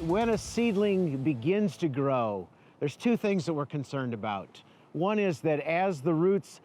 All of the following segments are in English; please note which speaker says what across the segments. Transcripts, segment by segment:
Speaker 1: When a seedling begins to grow, there's two things that we're concerned about. One is that as the roots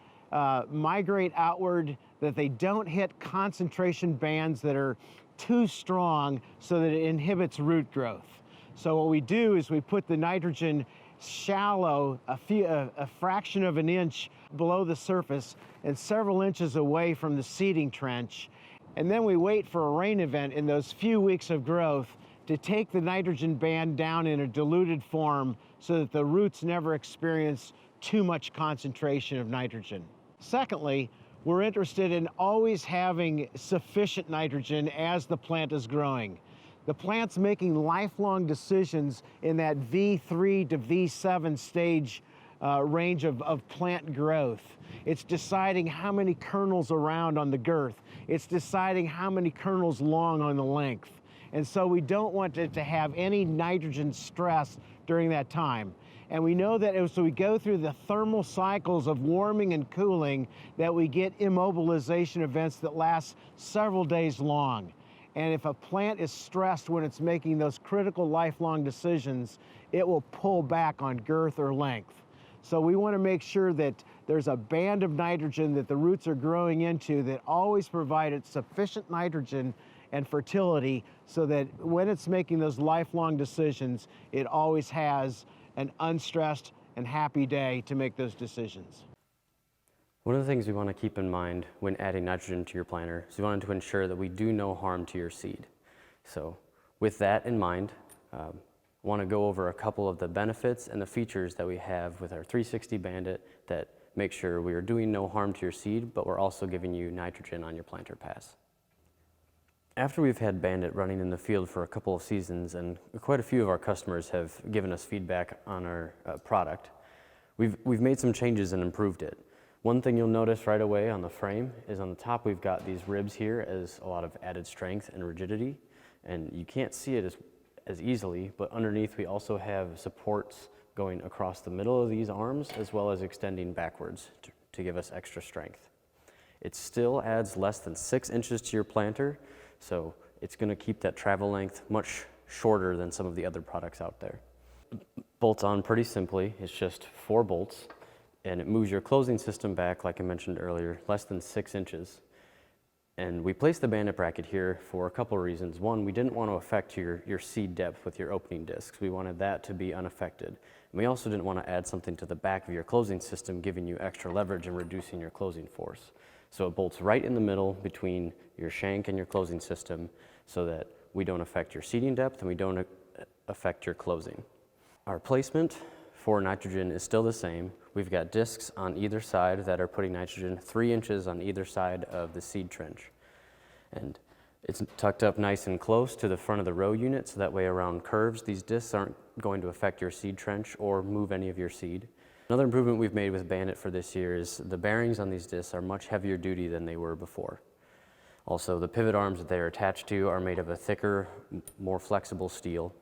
Speaker 1: migrate outward, that they don't hit concentration bands that are too strong so that it inhibits root growth. So what we do is we put the nitrogen shallow, a fraction of an inch below the surface and several inches away from the seeding trench. And then we wait for a rain event in those few weeks of growth to take the nitrogen band down in a diluted form so that the roots never experience too much concentration of nitrogen. Secondly, we're interested in always having sufficient nitrogen as the plant is growing. The plant's making lifelong decisions in that V3 to V7 stage range of plant growth. It's deciding how many kernels around on the girth. It's deciding how many kernels long on the length. And so we don't want it to have any nitrogen stress during that time. And we know that as we go through the thermal cycles of warming and cooling, that we get immobilization events that last several days long. And if a plant is stressed when it's making those critical lifelong decisions, it will pull back on girth or length. So we want to make sure that there's a band of nitrogen that the roots are growing into that always provided sufficient nitrogen and fertility so that when it's making those lifelong decisions, it always has an unstressed and happy day to make those decisions.
Speaker 2: One of the things we want to keep in mind when adding nitrogen to your planter is we want to ensure that we do no harm to your seed. So with that in mind, I want to go over a couple of the benefits and the features that we have with our 360 Bandit that make sure we are doing no harm to your seed, but we're also giving you nitrogen on your planter pass. After we've had Bandit running in the field for a couple of seasons, and quite a few of our customers have given us feedback on our product, we've made some changes and improved it. One thing you'll notice right away on the frame is on the top we've got these ribs here as a lot of added strength and rigidity, and you can't see it as easily, but underneath we also have supports going across the middle of these arms as well as extending backwards to give us extra strength. It still adds less than 6 inches to your planter, so it's going to keep that travel length much shorter than some of the other products out there. Bolts on pretty simply. It's just 4 bolts, and it moves your closing system back, like I mentioned earlier, less than 6 inches. And we placed the Bandit bracket here for a couple of reasons. One, we didn't want to affect your seed depth with your opening discs. We wanted that to be unaffected. And we also didn't want to add something to the back of your closing system, giving you extra leverage and reducing your closing force. So it bolts right in the middle between your shank and your closing system so that we don't affect your seeding depth and we don't affect your closing. Our placement for nitrogen is still the same. We've got discs on either side that are putting nitrogen 3 inches on either side of the seed trench. And it's tucked up nice and close to the front of the row unit, so that way around curves, these discs aren't going to affect your seed trench or move any of your seed. Another improvement we've made with Bandit for this year is the bearings on these discs are much heavier duty than they were before. Also, the pivot arms that they are attached to are made of a thicker, more flexible steel.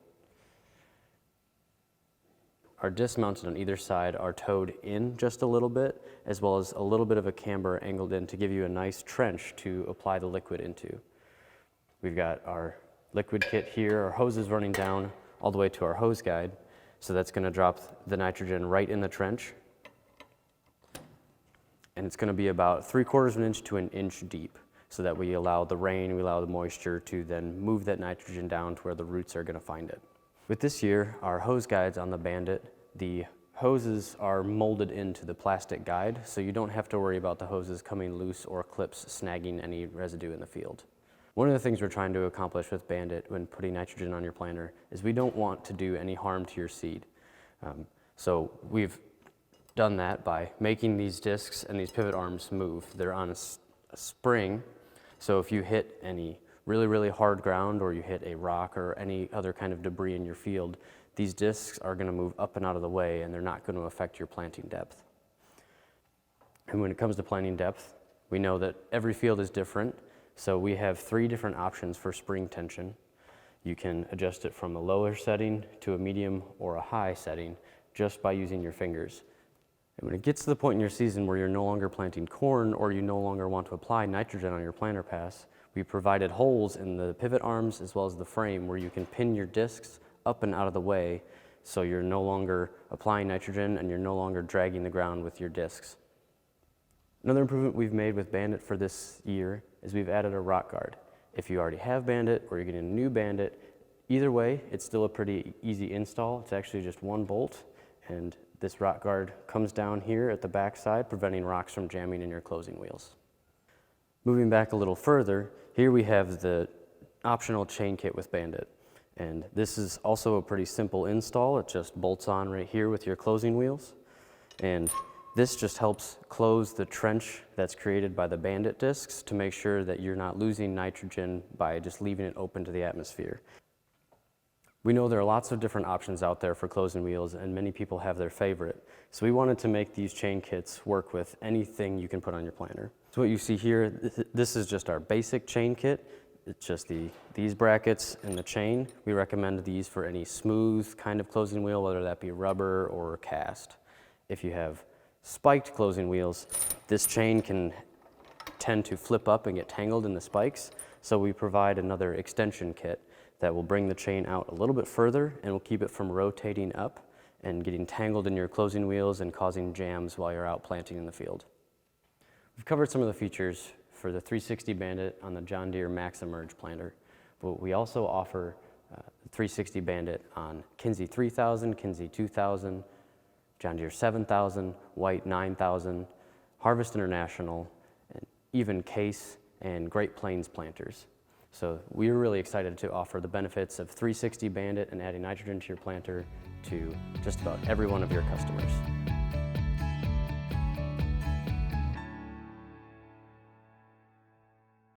Speaker 2: Our discs mounted on either side are towed in just a little bit, as well as a little bit of a camber angled in to give you a nice trench to apply the liquid into. We've got our liquid kit here, our hoses running down all the way to our hose guide. So that's going to drop the nitrogen right in the trench. And it's going to be about 3/4 of an inch to an inch deep, so that we allow the rain, we allow the moisture to then move that nitrogen down to where the roots are going to find it. With this year, our hose guides on the Bandit, the hoses are molded into the plastic guide, so you don't have to worry about the hoses coming loose or clips snagging any residue in the field. One of the things we're trying to accomplish with Bandit when putting nitrogen on your planter is we don't want to do any harm to your seed. So we've done that by making these discs and these pivot arms move. They're on a spring, so if you hit any really hard ground or you hit a rock or any other kind of debris in your field, these discs are going to move up and out of the way and they're not going to affect your planting depth. And when it comes to planting depth, we know that every field is different. So we have 3 different options for spring tension. You can adjust it from a lower setting to a medium or a high setting just by using your fingers. And when it gets to the point in your season where you're no longer planting corn or you no longer want to apply nitrogen on your planter pass, we provided holes in the pivot arms as well as the frame where you can pin your discs up and out of the way, so you're no longer applying nitrogen and you're no longer dragging the ground with your discs. Another improvement we've made with BANDIT for this year is we've added a rock guard. If you already have BANDIT or you're getting a new BANDIT, either way, it's still a pretty easy install. It's actually just one bolt, and this rock guard comes down here at the back side, preventing rocks from jamming in your closing wheels. Moving back a little further, here we have the optional chain kit with BANDIT. And this is also a pretty simple install. It just bolts on right here with your closing wheels. And this just helps close the trench that's created by the BANDIT discs to make sure that you're not losing nitrogen by just leaving it open to the atmosphere. We know there are lots of different options out there for closing wheels, and many people have their favorite. So we wanted to make these chain kits work with anything you can put on your planter. So what you see here, this is just our basic chain kit. It's just these brackets and the chain. We recommend these for any smooth kind of closing wheel, whether that be rubber or cast. If you have spiked closing wheels, this chain can tend to flip up and get tangled in the spikes. So we provide another extension kit that will bring the chain out a little bit further and will keep it from rotating up and getting tangled in your closing wheels and causing jams while you're out planting in the field. We've covered some of the features for the 360 BANDIT on the John Deere Max Emerge planter, but we also offer the 360 BANDIT on Kinsey 3000, Kinsey 2000, John Deere 7000, White 9000, Harvest International, and even Case and Great Plains planters. So we're really excited to offer the benefits of 360 BANDIT and adding nitrogen to your planter to just about every one of your customers.